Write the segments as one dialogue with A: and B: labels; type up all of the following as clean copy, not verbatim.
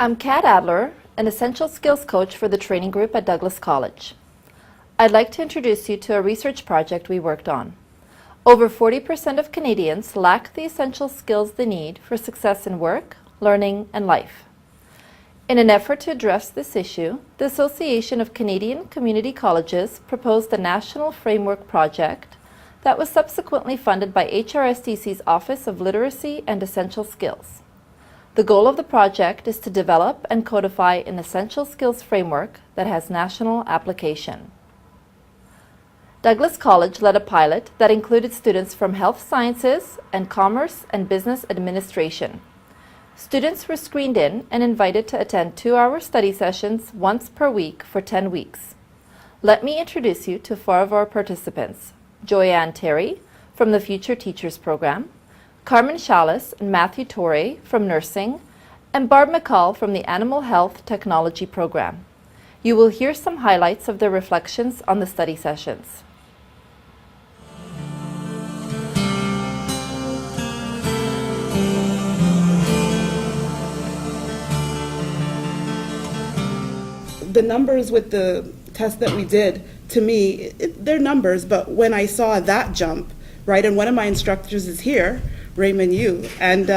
A: I'm Kat Adler, an Essential Skills Coach for the training group at Douglas College. I'd like to introduce you to a research project we worked on. Over 40% of Canadians lack the essential skills they need for success in work, learning, and life. In an effort to address this issue, the Association of Canadian Community Colleges proposed a national framework project that was subsequently funded by HRSDC's Office of Literacy and Essential Skills. The goal of the project is to develop and codify an essential skills framework that has national application. Douglas College led a pilot that included students from health sciences and commerce and business administration. Students were screened in and invited to attend 2-hour study sessions once per week for 10 weeks. Let me introduce you to 4 of our participants: Joyanne Terry from the Future Teachers Program, Carmen Chalice and Matthew Torre from Nursing, and Barb McCall from the Animal Health Technology Program. You will hear some highlights of their reflections on the study sessions.
B: The numbers with the test that we did, to me, they're numbers, but when I saw that jump, right, and one of my instructors is here, Raymond Yu, and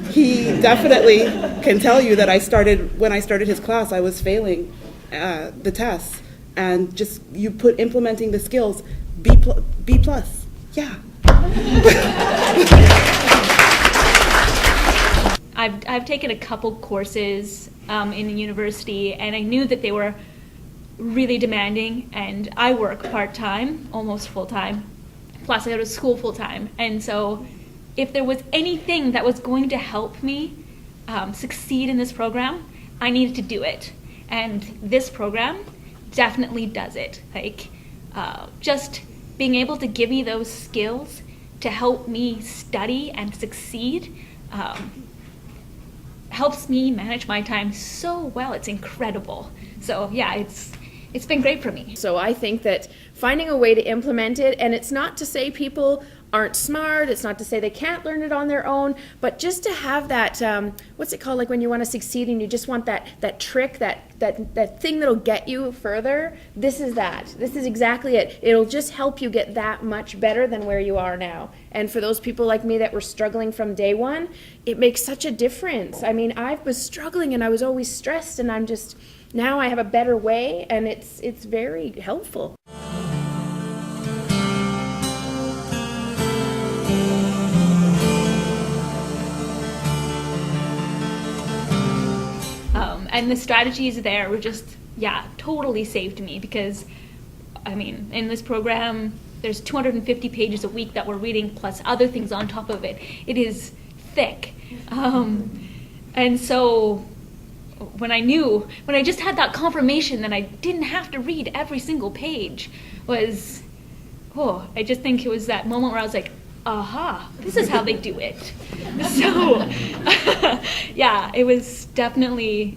B: he definitely can tell you that when I started his class, I was failing the tests, and just implementing the skills, B plus, yeah.
C: I've taken a couple courses in the university, and I knew that they were really demanding, and I work part-time, almost full-time, plus I go to school full-time, and so if there was anything that was going to help me succeed in this program, I needed to do it, and this program definitely does it. Like, just being able to give me those skills to help me study and succeed helps me manage my time so well. It's incredible. So yeah, it's been great for me.
D: So I think that finding a way to implement it, and it's not to say people aren't smart, it's not to say they can't learn it on their own, but just to have that, what's it called, like when you want to succeed and you just want that trick, that thing that'll get you further, this is that. This is exactly it. It'll just help you get that much better than where you are now. And for those people like me that were struggling from day one, it makes such a difference. I mean, I was struggling and I was always stressed, and now I have a better way, and it's very helpful.
C: And the strategies there were just, totally saved me, because, I mean, in this program, there's 250 pages a week that we're reading, plus other things on top of it. It is thick. And so when I just had that confirmation that I didn't have to read every single page I just think it was that moment where I was like, aha, this is how they do it. So,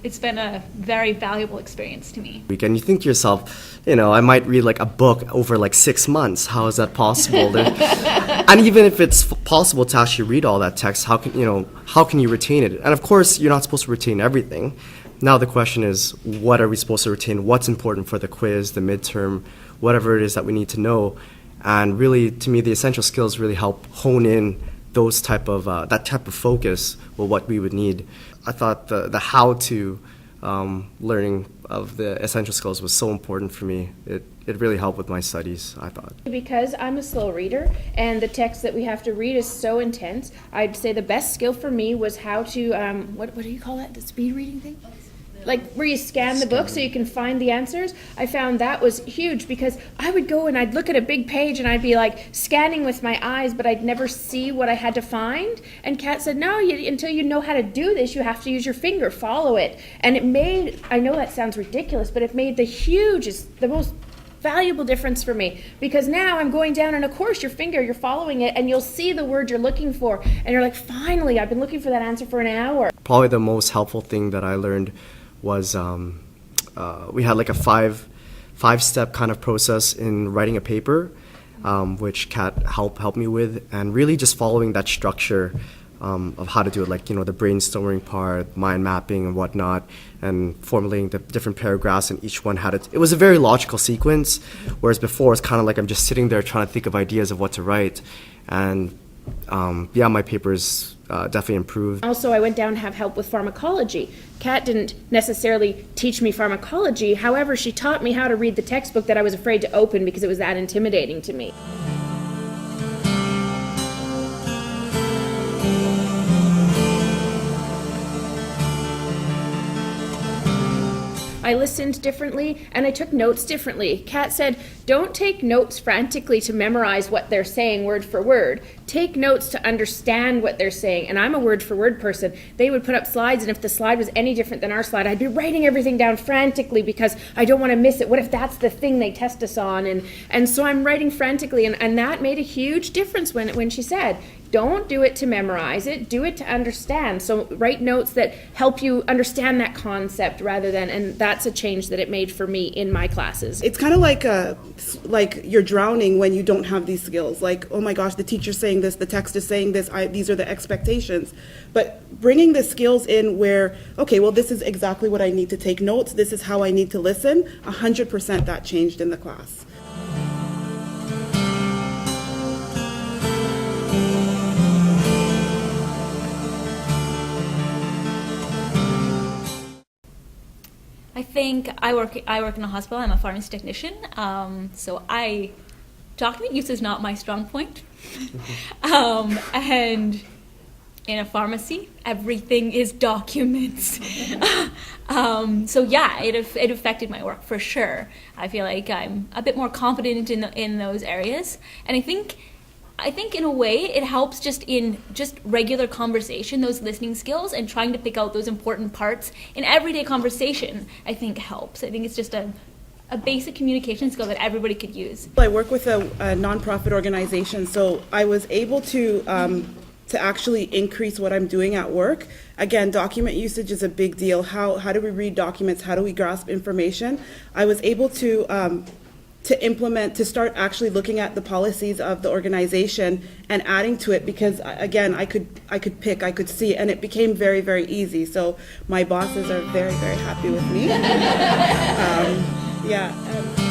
C: it's been a very valuable experience to me.
E: And you think to yourself, I might read like a book over like 6 months. How is that possible? And even if it's possible to actually read all that text, how can you retain it? And of course, you're not supposed to retain everything. Now the question is, what are we supposed to retain? What's important for the quiz, the midterm, whatever it is that we need to know? And really, to me, the essential skills really help hone in those that type of focus with what we would need. I thought the how-to learning of the essential skills was so important for me. It really helped with my studies, I thought.
D: Because I'm a slow reader and the text that we have to read is so intense, I'd say the best skill for me was how to, what do you call that, the speed reading thing? Like where you scan the book so you can find the answers. I found that was huge, because I would go and I'd look at a big page and I'd be like scanning with my eyes, but I'd never see what I had to find. And Kat said, no, until you know how to do this, you have to use your finger, follow it. And it made, I know that sounds ridiculous, but it made the most valuable difference for me, because now I'm going down, and of course you're following it, and you'll see the word you're looking for, and you're like, finally, I've been looking for that answer for an hour.
E: Probably the most helpful thing that I learned was we had like a five-step kind of process in writing a paper, which Kat helped me with, and really just following that structure of how to do it, like, the brainstorming part, mind mapping and whatnot, and formulating the different paragraphs, and each one had it was a very logical sequence, whereas before it's kind of like I'm just sitting there trying to think of ideas of what to write. And yeah, my papers definitely improved.
D: Also, I went down to have help with pharmacology. Kat didn't necessarily teach me pharmacology. However, she taught me how to read the textbook that I was afraid to open because it was that intimidating to me. I listened differently and I took notes differently. Kat said, don't take notes frantically to memorize what they're saying word for word. Take notes to understand what they're saying. And I'm a word for word person. They would put up slides, and if the slide was any different than our slide, I'd be writing everything down frantically because I don't want to miss it. What if that's the thing they test us on? And so I'm writing frantically, and that made a huge difference when she said, don't do it to memorize it, do it to understand. So write notes that help you understand that concept rather than, and that's a change that it made for me in my classes.
B: It's kind of like you're drowning when you don't have these skills. Like, oh my gosh, the teacher's saying this, the text is saying this, these are the expectations. But bringing the skills in where, okay, well, this is exactly what I need to take notes, this is how I need to listen, 100% that changed in the class.
C: I think I work in a hospital. I'm a pharmacy technician, so document use is not my strong point. And in a pharmacy, everything is documents. So yeah, it affected my work for sure. I feel like I'm a bit more confident in those areas, and I think in a way it helps just in regular conversation, those listening skills and trying to pick out those important parts in everyday conversation, I think helps. I think it's just a basic communication skill that everybody could use.
B: I work with a nonprofit organization, so I was able to actually increase what I'm doing at work. Again, document usage is a big deal. How do we read documents? How do we grasp information? I was able to start actually looking at the policies of the organization and adding to it, because again, I could see, and it became very, very easy. So my bosses are very, very happy with me. Yeah.